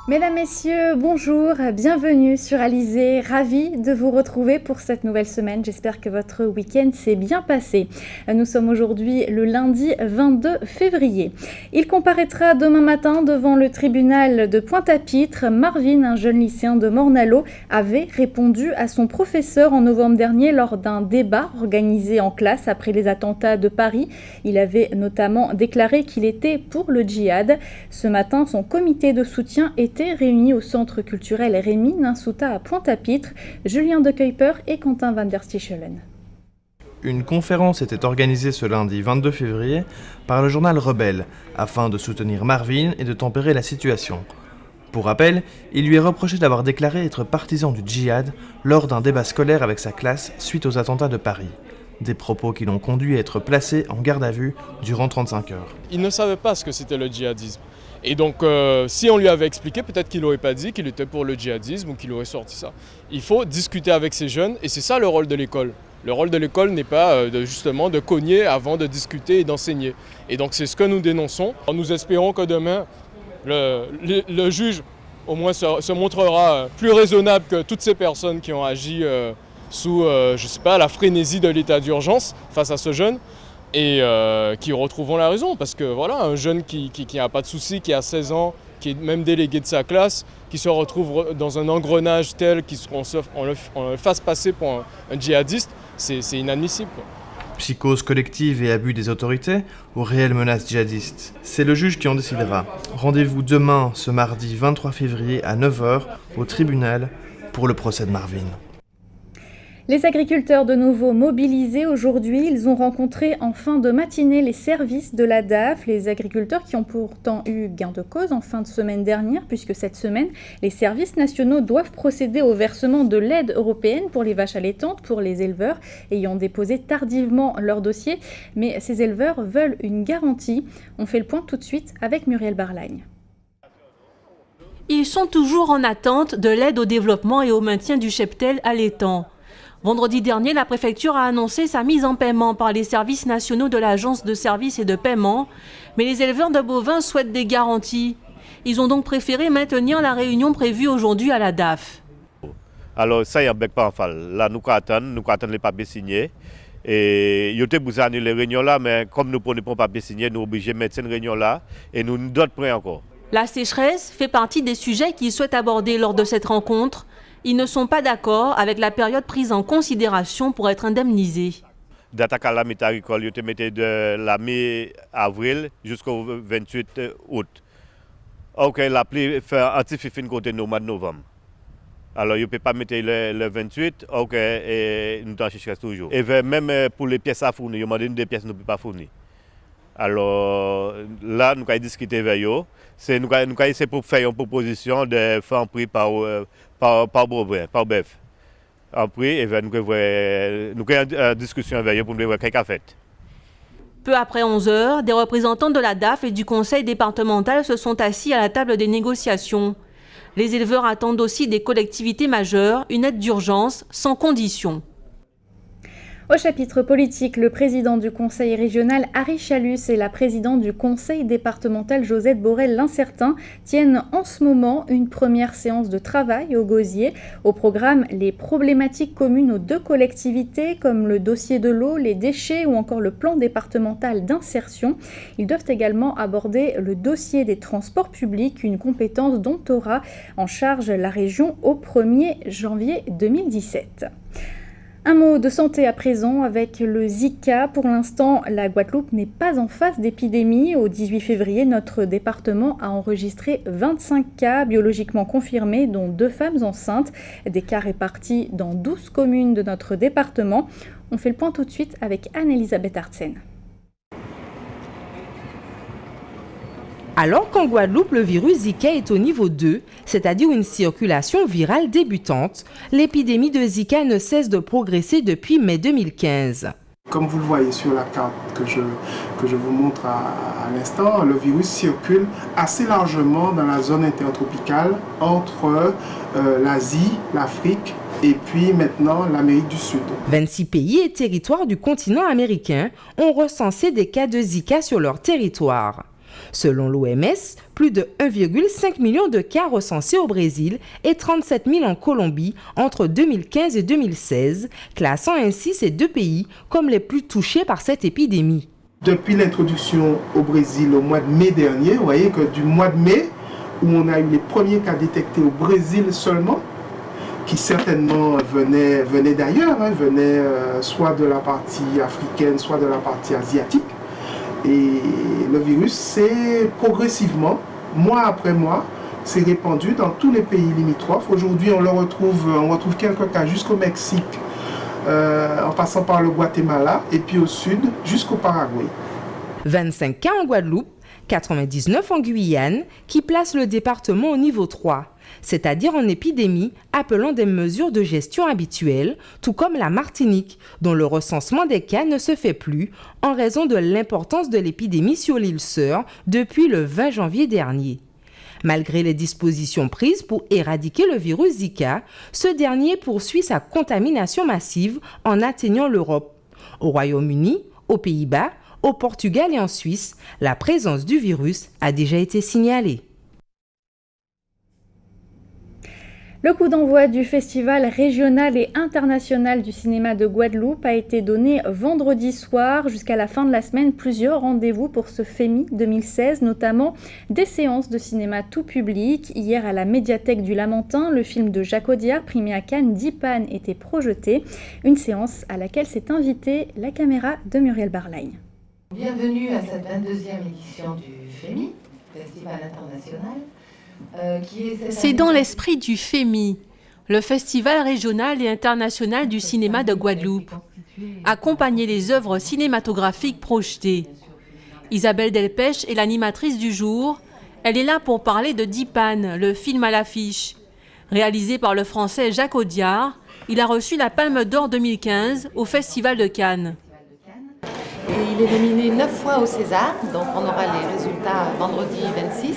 Mesdames, Messieurs, bonjour, bienvenue sur Alizé, ravie de vous retrouver pour cette nouvelle semaine. J'espère que votre week-end s'est bien passé. Nous sommes aujourd'hui le lundi 22 février. Il comparaîtra demain matin devant le tribunal de Pointe-à-Pitre. Marvin, un jeune lycéen de Morne-à-l'Eau, avait répondu à son professeur en novembre dernier lors d'un débat organisé en classe après les attentats de Paris. Il avait notamment déclaré qu'il était pour le djihad. Ce matin, son comité de soutien était réunis au centre culturel Rémy Ninsouta à Pointe-à-Pitre, Julien de Kuyper et Quentin van der Stichelen. Une conférence était organisée ce lundi 22 février par le journal Rebelle afin de soutenir Marvin et de tempérer la situation. Pour rappel, il lui est reproché d'avoir déclaré être partisan du djihad lors d'un débat scolaire avec sa classe suite aux attentats de Paris. Des propos qui l'ont conduit à être placé en garde à vue durant 35 heures. Il ne savait pas ce que c'était le djihadisme. Et donc, si on lui avait expliqué, peut-être qu'il n'aurait pas dit qu'il était pour le djihadisme ou qu'il aurait sorti ça. Il faut discuter avec ces jeunes et c'est ça le rôle de l'école. Le rôle de l'école n'est pas justement de cogner avant de discuter et d'enseigner. Et donc, c'est ce que nous dénonçons. Nous espérons que demain, le juge au moins se montrera plus raisonnable que toutes ces personnes qui ont agi sous, je sais pas, la frénésie de l'état d'urgence face à ce jeune. Et qui retrouveront la raison, parce que voilà, un jeune qui n'a pas de soucis, qui a 16 ans, qui est même délégué de sa classe, qui se retrouve dans un engrenage tel qu'on le fasse passer pour un djihadiste, c'est inadmissible, quoi. Psychose collective et abus des autorités ou réelle menace djihadiste? C'est le juge qui en décidera. Rendez-vous demain, ce mardi 23 février à 9h, au tribunal pour le procès de Marvin. Les agriculteurs de nouveau mobilisés aujourd'hui, ils ont rencontré en fin de matinée les services de la DAF, les agriculteurs qui ont pourtant eu gain de cause en fin de semaine dernière, puisque cette semaine, les services nationaux doivent procéder au versement de l'aide européenne pour les vaches allaitantes, pour les éleveurs ayant déposé tardivement leur dossier, mais ces éleveurs veulent une garantie. On fait le point tout de suite avec Muriel Barlagne. Ils sont toujours en attente de l'aide au développement et au maintien du cheptel allaitant. Vendredi dernier, la préfecture a annoncé sa mise en paiement par les services nationaux de l'Agence de services et de paiement, mais les éleveurs de bovins souhaitent des garanties. Ils ont donc préféré maintenir la réunion prévue aujourd'hui à la DAF. Alors ça, il n'y a pas en fall. Là, nous attendons les papiers signés. Et il y a des annuler les réunions là, mais comme nous ne prenons pas les papiers signés, nous sommes obligés de mettre cette réunion là et nous d'autres prêts encore. La sécheresse fait partie des sujets qu'ils souhaitent aborder lors de cette rencontre. Ils ne sont pas d'accord avec la période prise en considération pour être indemnisés. Date à calamité agricole, ils te mettaient de la mi-avril jusqu'au 28 août. Ok, la pluie fait anti-fifine côté nous, mois de novembre. Alors, ils ne peuvent pas mettre le 28, ok, et nous t'en cherchons toujours. Et même pour les pièces à fournir, ils demandent des pièces nous ne pouvons pas fournir. Alors là, nous avons discuté avec eux. Nous avons essayé pour faire une proposition de faire un prix par bœuf. Un prix, et nous avons une discussion avec eux pour nous voir qu'est-ce qu'on fait. Peu après 11 heures, des représentants de la DAF et du conseil départemental se sont assis à la table des négociations. Les éleveurs attendent aussi des collectivités majeures une aide d'urgence sans condition. Au chapitre politique, le président du conseil régional Harry Chalus et la présidente du conseil départemental Josette Borel-Lincertin tiennent en ce moment une première séance de travail au Gosier. Au programme, les problématiques communes aux deux collectivités comme le dossier de l'eau, les déchets ou encore le plan départemental d'insertion. Ils doivent également aborder le dossier des transports publics, une compétence dont aura en charge la région au 1er janvier 2017. Un mot de santé à présent avec le Zika. Pour l'instant, la Guadeloupe n'est pas en phase d'épidémie. Au 18 février, notre département a enregistré 25 cas biologiquement confirmés, dont 2 femmes enceintes. Des cas répartis dans 12 communes de notre département. On fait le point tout de suite avec Anne-Elisabeth Artsen. Alors qu'en Guadeloupe, le virus Zika est au niveau 2, c'est-à-dire une circulation virale débutante, l'épidémie de Zika ne cesse de progresser depuis mai 2015. Comme vous le voyez sur la carte que je vous montre à l'instant, le virus circule assez largement dans la zone intertropicale entre l'Asie, l'Afrique et puis maintenant l'Amérique du Sud. 26 pays et territoires du continent américain ont recensé des cas de Zika sur leur territoire. Selon l'OMS, plus de 1,5 million de cas recensés au Brésil et 37 000 en Colombie entre 2015 et 2016, classant ainsi ces deux pays comme les plus touchés par cette épidémie. Depuis l'introduction au Brésil au mois de mai dernier, vous voyez que du mois de mai, où on a eu les premiers cas détectés au Brésil seulement, qui certainement venaient d'ailleurs, venaient soit de la partie africaine, soit de la partie asiatique. Et le virus s'est progressivement, mois après mois, s'est répandu dans tous les pays limitrophes. Aujourd'hui, on retrouve quelques cas jusqu'au Mexique, en passant par le Guatemala, et puis au sud, jusqu'au Paraguay. 25 cas en Guadeloupe, 99 en Guyane, qui place le département au niveau 3, c'est-à-dire en épidémie, appelant des mesures de gestion habituelles, tout comme la Martinique, dont le recensement des cas ne se fait plus en raison de l'importance de l'épidémie sur l'île Sœur depuis le 20 janvier dernier. Malgré les dispositions prises pour éradiquer le virus Zika, ce dernier poursuit sa contamination massive en atteignant l'Europe. Au Royaume-Uni, aux Pays-Bas, au Portugal et en Suisse, la présence du virus a déjà été signalée. Le coup d'envoi du Festival régional et international du cinéma de Guadeloupe a été donné vendredi soir. Jusqu'à la fin de la semaine, plusieurs rendez-vous pour ce FEMI 2016, notamment des séances de cinéma tout public. Hier, à la médiathèque du Lamentin, le film de Jacques Audiard, primé à Cannes, Dipan, était projeté. Une séance à laquelle s'est invitée la caméra de Muriel Barlagne. Bienvenue à cette 22e édition du FEMI, Festival international. C'est dans l'esprit du FEMI, le Festival régional et international du cinéma de Guadeloupe. Accompagner les œuvres cinématographiques projetées. Isabelle Delpech est l'animatrice du jour. Elle est là pour parler de Dipan, le film à l'affiche. Réalisé par le Français Jacques Audiard, il a reçu la Palme d'Or 2015 au Festival de Cannes. Et il est nominé 9 fois au César, donc on aura les résultats vendredi 26.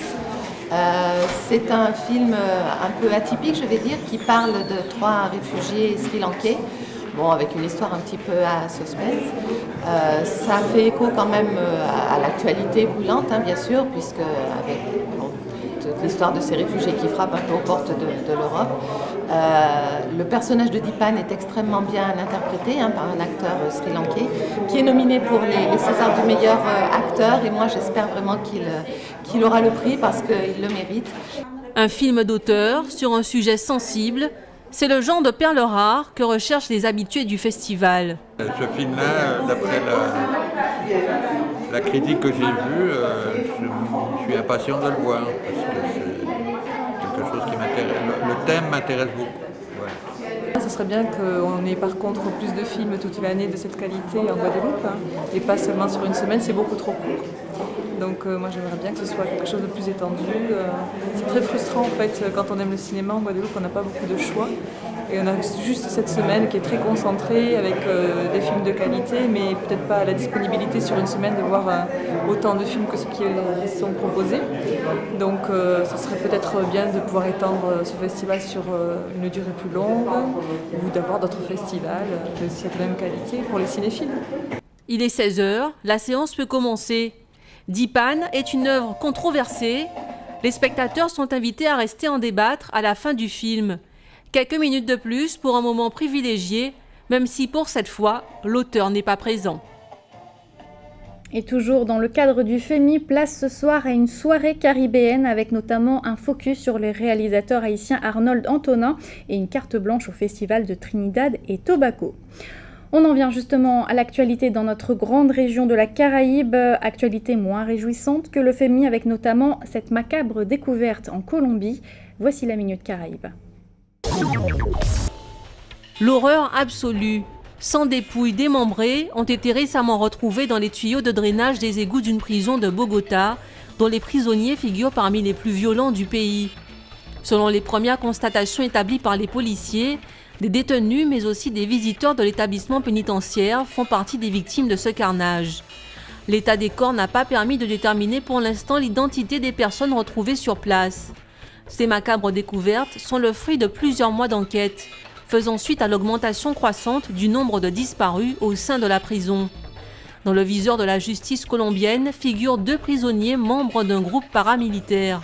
C'est un film un peu atypique, je vais dire, qui parle de 3 réfugiés sri-lankais, avec une histoire un petit peu à suspense. Ça fait écho quand même à l'actualité brûlante, bien sûr, puisque avec toute l'histoire de ces réfugiés qui frappent un peu aux portes de l'Europe. Le personnage de Dipan est extrêmement bien interprété par un acteur sri-lankais qui est nominé pour les Césars du meilleur acteur, et moi j'espère vraiment qu'il aura le prix parce qu'il le mérite. Un film d'auteur sur un sujet sensible, c'est le genre de perles rares que recherchent les habitués du festival. Ce film-là, d'après la critique que j'ai vue, je suis impatient de le voir parce que c'est quelque chose qui m'intéresse. Le thème m'intéresse beaucoup. Ouais. Ce serait bien qu'on ait par contre plus de films toute l'année de cette qualité en Guadeloupe, et pas seulement sur une semaine, c'est beaucoup trop court. Donc moi j'aimerais bien que ce soit quelque chose de plus étendu. C'est très frustrant en fait quand on aime le cinéma en Guadeloupe, on n'a pas beaucoup de choix. Et on a juste cette semaine qui est très concentrée avec des films de qualité, mais peut-être pas la disponibilité sur une semaine de voir autant de films que ceux qui sont proposés. Donc ce serait peut-être bien de pouvoir étendre ce festival sur une durée plus longue ou d'avoir d'autres festivals de cette même qualité pour les cinéphiles. Il est 16h, la séance peut commencer. Dipan est une œuvre controversée. Les spectateurs sont invités à rester en débattre à la fin du film. Quelques minutes de plus pour un moment privilégié, même si pour cette fois, l'auteur n'est pas présent. Et toujours dans le cadre du FEMI, place ce soir à une soirée caribéenne avec notamment un focus sur les réalisateurs haïtiens Arnold Antonin et une carte blanche au Festival de Trinidad et Tobago. On en vient justement à l'actualité dans notre grande région de la Caraïbe, actualité moins réjouissante que le FEMI avec notamment cette macabre découverte en Colombie. Voici la Minute Caraïbe. L'horreur absolue. 100 dépouilles démembrées ont été récemment retrouvées dans les tuyaux de drainage des égouts d'une prison de Bogota, dont les prisonniers figurent parmi les plus violents du pays. Selon les premières constatations établies par les policiers, des détenus, mais aussi des visiteurs de l'établissement pénitentiaire font partie des victimes de ce carnage. L'état des corps n'a pas permis de déterminer pour l'instant l'identité des personnes retrouvées sur place. Ces macabres découvertes sont le fruit de plusieurs mois d'enquête, faisant suite à l'augmentation croissante du nombre de disparus au sein de la prison. Dans le viseur de la justice colombienne figurent 2 prisonniers membres d'un groupe paramilitaire.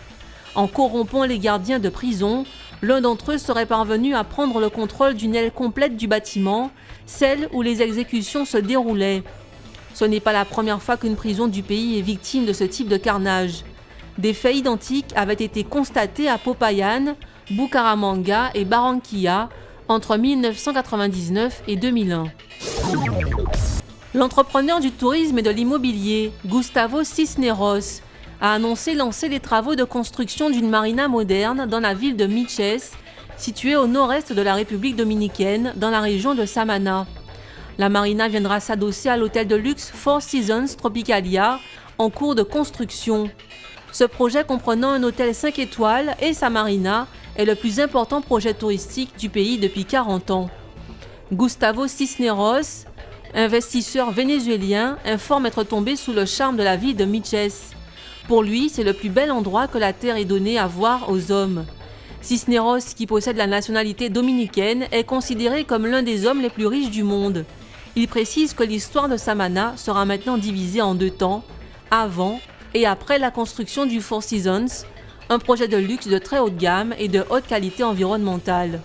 En corrompant les gardiens de prison, l'un d'entre eux serait parvenu à prendre le contrôle d'une aile complète du bâtiment, celle où les exécutions se déroulaient. Ce n'est pas la première fois qu'une prison du pays est victime de ce type de carnage. Des faits identiques avaient été constatés à Popayan, Bucaramanga et Barranquilla entre 1999 et 2001. L'entrepreneur du tourisme et de l'immobilier, Gustavo Cisneros, a annoncé lancer les travaux de construction d'une marina moderne dans la ville de Miches, située au nord-est de la République dominicaine, dans la région de Samana. La marina viendra s'adosser à l'hôtel de luxe Four Seasons Tropicalia, en cours de construction. Ce projet comprenant un hôtel 5 étoiles et sa marina est le plus important projet touristique du pays depuis 40 ans. Gustavo Cisneros, investisseur vénézuélien, informe être tombé sous le charme de la ville de Miches. Pour lui, c'est le plus bel endroit que la terre ait donné à voir aux hommes. Cisneros, qui possède la nationalité dominicaine, est considéré comme l'un des hommes les plus riches du monde. Il précise que l'histoire de Samana sera maintenant divisée en 2 temps, avant et après la construction du Four Seasons, un projet de luxe de très haute gamme et de haute qualité environnementale.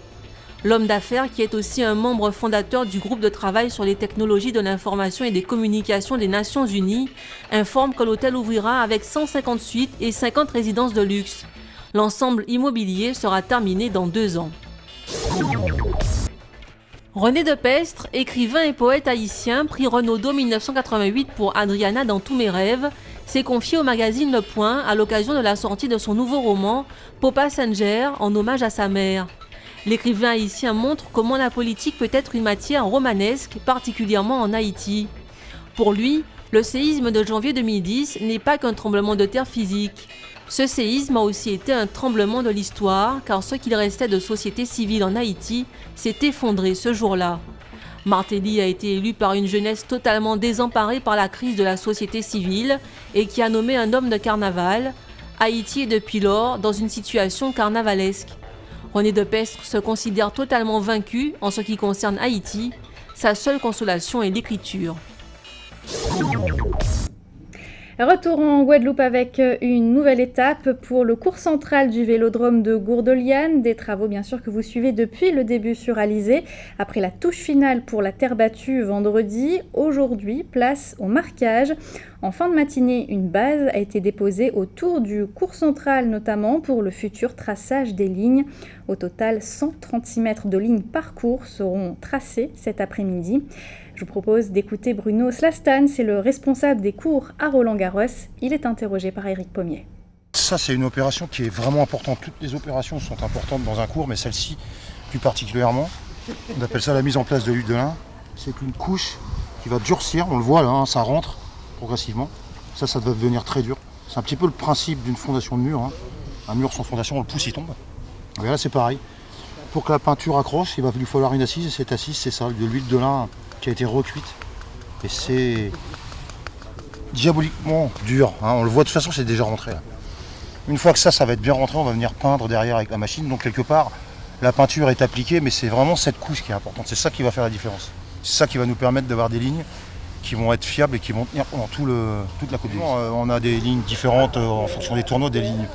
L'homme d'affaires, qui est aussi un membre fondateur du groupe de travail sur les technologies de l'information et des communications des Nations Unies, informe que l'hôtel ouvrira avec 150 suites et 50 résidences de luxe. L'ensemble immobilier sera terminé dans 2 ans. René Depestre, écrivain et poète haïtien, prix Renaudot 1988 pour Adriana dans tous mes rêves, s'est confié au magazine Le Point à l'occasion de la sortie de son nouveau roman Popa Sanger en hommage à sa mère. L'écrivain haïtien montre comment la politique peut être une matière romanesque, particulièrement en Haïti. Pour lui, le séisme de janvier 2010 n'est pas qu'un tremblement de terre physique. Ce séisme a aussi été un tremblement de l'histoire, car ce qu'il restait de société civile en Haïti s'est effondré ce jour-là. Martelly a été élu par une jeunesse totalement désemparée par la crise de la société civile et qui a nommé un homme de carnaval. Haïti est depuis lors dans une situation carnavalesque. René Depestre se considère totalement vaincu en ce qui concerne Haïti. Sa seule consolation est l'écriture. Retour en Guadeloupe avec une nouvelle étape pour le cours central du vélodrome de Gourdeliane. Des travaux bien sûr que vous suivez depuis le début sur Alizé. Après la touche finale pour la terre battue vendredi, aujourd'hui, place au marquage. En fin de matinée, une base a été déposée autour du cours central, notamment pour le futur traçage des lignes. Au total, 136 mètres de lignes par cours seront tracés cet après-midi. Je vous propose d'écouter Bruno Slastan, c'est le responsable des cours à Roland-Garros. Il est interrogé par Éric Pommier. Ça, c'est une opération qui est vraiment importante. Toutes les opérations sont importantes dans un cours, mais celle-ci plus particulièrement. On appelle ça la mise en place de l'huile de lin. C'est une couche qui va durcir, on le voit là, hein, ça rentre progressivement. Ça va devenir très dur. C'est un petit peu le principe d'une fondation de mur. Hein. Un mur sans fondation, on le pousse, il tombe. Et là, c'est pareil. Pour que la peinture accroche, il va lui falloir une assise, et cette assise, c'est ça, de l'huile de lin qui a été recuite. Et c'est diaboliquement dur. Hein. On le voit, de toute façon, c'est déjà rentré. Là. Une fois que ça va être bien rentré, on va venir peindre derrière avec la machine. Donc quelque part, la peinture est appliquée, mais c'est vraiment cette couche qui est importante. C'est ça qui va faire la différence. C'est ça qui va nous permettre d'avoir des lignes qui vont être fiables et qui vont tenir pendant toute la côte d'Ivoire. On a des lignes différentes en fonction des tourneaux, des lignes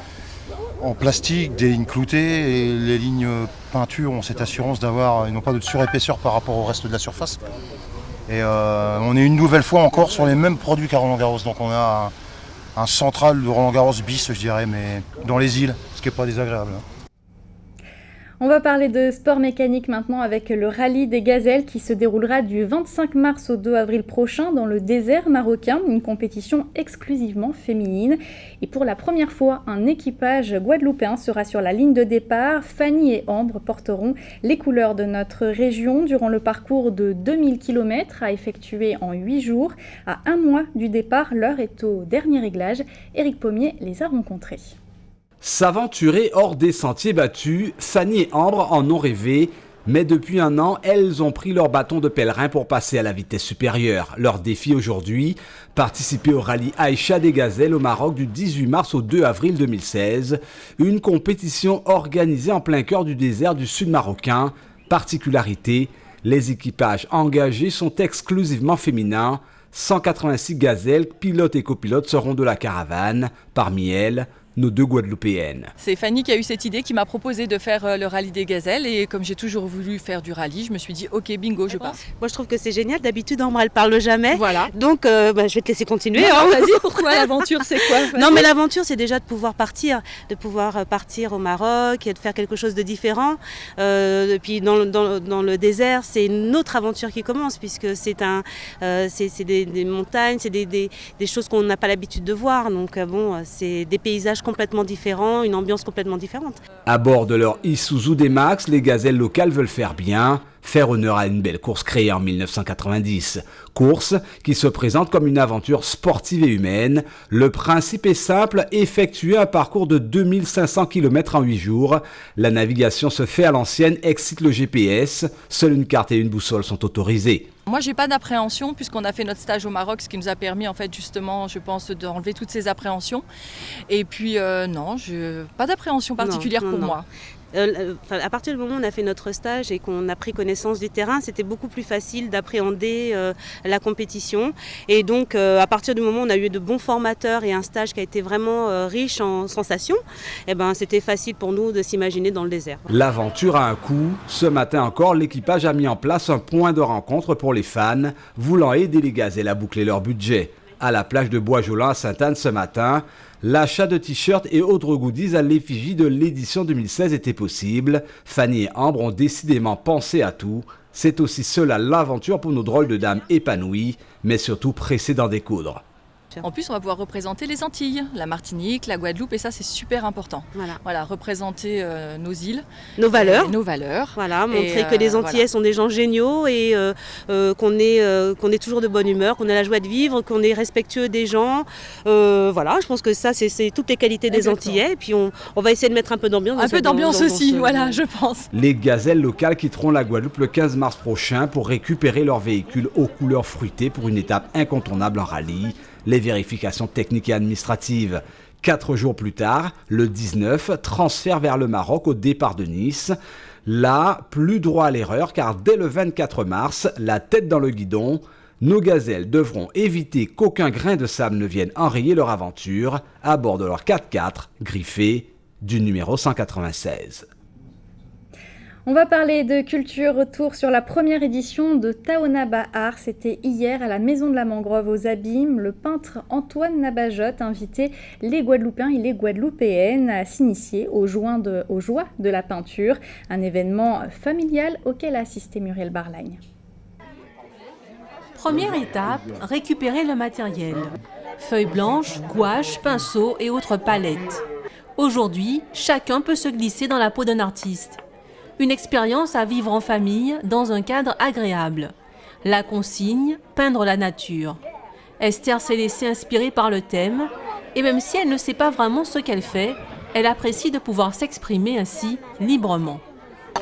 en plastique, des lignes cloutées, et les lignes peinture ont cette assurance d'avoir, ils n'ont pas de surépaisseur par rapport au reste de la surface. Et on est une nouvelle fois encore sur les mêmes produits qu'à Roland-Garros. Donc on a un central de Roland-Garros bis, je dirais, mais dans les îles, ce qui n'est pas désagréable. On va parler de sport mécanique maintenant avec le rallye des gazelles qui se déroulera du 25 mars au 2 avril prochain dans le désert marocain, une compétition exclusivement féminine. Et pour la première fois, un équipage guadeloupéen sera sur la ligne de départ. Fanny et Ambre porteront les couleurs de notre région durant le parcours de 2000 km à effectuer en 8 jours. À 1 mois du départ, l'heure est au dernier réglage. Éric Pommier les a rencontrés. S'aventurer hors des sentiers battus, Fanny et Ambre en ont rêvé, mais depuis 1 an, elles ont pris leur bâton de pèlerin pour passer à la vitesse supérieure. Leur défi aujourd'hui, participer au rallye Aïcha des Gazelles au Maroc du 18 mars au 2 avril 2016, une compétition organisée en plein cœur du désert du sud marocain. Particularité, les équipages engagés sont exclusivement féminins. 186 gazelles, pilotes et copilotes seront de la caravane. Parmi elles, nos 2 Guadeloupéennes. C'est Fanny qui a eu cette idée, qui m'a proposé de faire le rallye des gazelles. Et comme j'ai toujours voulu faire du rallye, je me suis dit ok, bingo, je pars. Moi je trouve que c'est génial, d'habitude Ambre elle parle jamais. Voilà. Donc je vais te laisser continuer. Vas-y, pourquoi l'aventure, c'est quoi? Non mais l'aventure c'est déjà de pouvoir partir au Maroc et de faire quelque chose de différent. Et puis dans le désert, c'est une autre aventure qui commence puisque c'est des montagnes, c'est des choses qu'on n'a pas l'habitude de voir. Donc c'est des paysages complètement différents, une ambiance complètement différente. À bord de leur Isuzu D-Max, les gazelles locales veulent faire bien, faire honneur à une belle course créée en 1990. Course qui se présente comme une aventure sportive et humaine. Le principe est simple, effectuer un parcours de 2500 km en 8 jours. La navigation se fait à l'ancienne, excite le GPS. Seule une carte et une boussole sont autorisées. Moi, j'ai pas d'appréhension puisqu'on a fait notre stage au Maroc, ce qui nous a permis en fait justement, je pense, d'enlever toutes ces appréhensions. Et puis non, pas d'appréhension particulière pour moi. À partir du moment où on a fait notre stage et qu'on a pris connaissance du terrain, c'était beaucoup plus facile d'appréhender la compétition. Et donc, à partir du moment où on a eu de bons formateurs et un stage qui a été vraiment riche en sensations, c'était facile pour nous de s'imaginer dans le désert. L'aventure a un coût. Ce matin encore, l'équipage a mis en place un point de rencontre pour les fans voulant aider les gazelles à boucler leur budget. À la plage de Bois-Jolant à Sainte-Anne ce matin, l'achat de t-shirts et autres goodies à l'effigie de l'édition 2016 était possible. Fanny et Ambre ont décidément pensé à tout. C'est aussi cela l'aventure pour nos drôles de dames épanouies, mais surtout pressées d'en découdre. En plus, on va pouvoir représenter les Antilles, la Martinique, la Guadeloupe, et ça, c'est super important. Voilà, représenter nos îles, nos valeurs. Voilà, montrer que les Antillais sont des gens géniaux et qu'on est toujours de bonne humeur, qu'on a la joie de vivre, qu'on est respectueux des gens. Je pense que ça, c'est toutes les qualités des Antillais. Et puis, on va essayer de mettre un peu d'ambiance. Un peu d'ambiance aussi, voilà, je pense. Les gazelles locales quitteront la Guadeloupe le 15 mars prochain pour récupérer leur véhicule aux couleurs fruitées pour une étape incontournable en rallye. Les vérifications techniques et administratives. 4 jours plus tard, le 19, transfert vers le Maroc au départ de Nice. Là, plus droit à l'erreur car dès le 24 mars, la tête dans le guidon, nos gazelles devront éviter qu'aucun grain de sable ne vienne enrayer leur aventure à bord de leur 4x4 griffé du numéro 196. On va parler de culture, retour sur la première édition de Taona Bahar. C'était hier à la Maison de la Mangrove aux Abîmes. Le peintre Antoine Nabajotte invitait les Guadeloupéens et les Guadeloupéennes à s'initier aux joies de la peinture. Un événement familial auquel a assisté Muriel Barlagne. Première étape, récupérer le matériel. Feuilles blanches, gouaches, pinceaux et autres palettes. Aujourd'hui, chacun peut se glisser dans la peau d'un artiste. Une expérience à vivre en famille, dans un cadre agréable. La consigne, peindre la nature. Esther s'est laissée inspirer par le thème, et même si elle ne sait pas vraiment ce qu'elle fait, elle apprécie de pouvoir s'exprimer ainsi librement.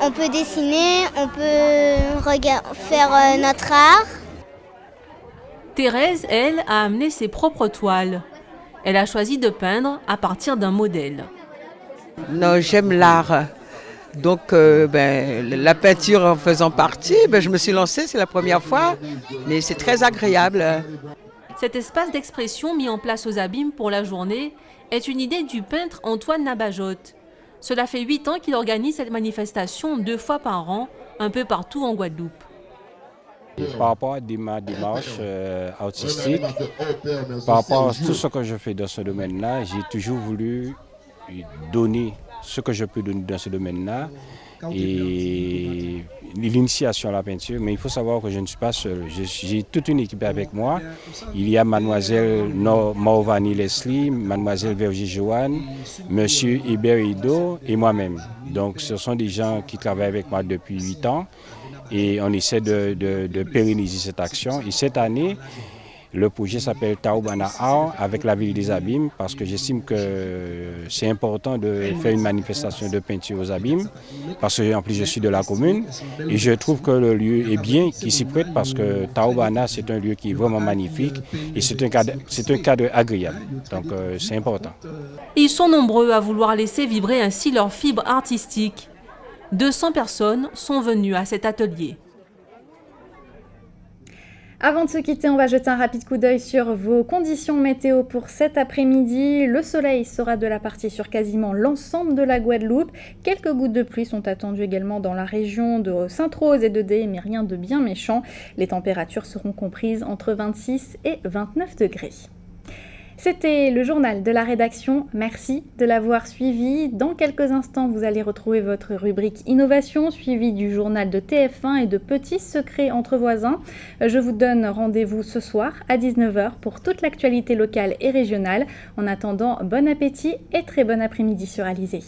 On peut dessiner, on peut faire notre art. Thérèse, elle, a amené ses propres toiles. Elle a choisi de peindre à partir d'un modèle. Non, j'aime l'art. Donc la peinture en faisant partie, je me suis lancée, c'est la première fois, mais c'est très agréable. Cet espace d'expression mis en place aux Abîmes pour la journée est une idée du peintre Antoine Nabajotte. Cela fait 8 ans qu'il organise cette manifestation 2 fois par an, un peu partout en Guadeloupe. Par rapport à ma démarche artistique, par rapport à tout ce que je fais dans ce domaine-là, j'ai toujours voulu donner ce que je peux donner dans ce domaine-là et l'initiation à la peinture. Mais il faut savoir que je ne suis pas seul. J'ai toute une équipe avec moi. Il y a mademoiselle Mauvani Leslie, mademoiselle Vergie Joanne, monsieur Hébert Ido et moi-même. Donc ce sont des gens qui travaillent avec moi depuis 8 ans et on essaie de pérenniser cette action. Et cette année, le projet s'appelle Taobana Art avec la ville des Abîmes parce que j'estime que c'est important de faire une manifestation de peinture aux Abîmes parce que en plus je suis de la commune et je trouve que le lieu est bien, qui s'y prête parce que Taobana c'est un lieu qui est vraiment magnifique et c'est un cadre agréable, donc c'est important. Ils sont nombreux à vouloir laisser vibrer ainsi leur fibre artistique. 200 personnes sont venues à cet atelier. Avant de se quitter, on va jeter un rapide coup d'œil sur vos conditions météo pour cet après-midi. Le soleil sera de la partie sur quasiment l'ensemble de la Guadeloupe. Quelques gouttes de pluie sont attendues également dans la région de Sainte-Rose et de Dé, mais rien de bien méchant. Les températures seront comprises entre 26 et 29 degrés. C'était le journal de la rédaction. Merci de l'avoir suivi. Dans quelques instants, vous allez retrouver votre rubrique Innovation, suivie du journal de TF1 et de Petits secrets entre voisins. Je vous donne rendez-vous ce soir à 19h pour toute l'actualité locale et régionale. En attendant, bon appétit et très bon après-midi sur Alizé.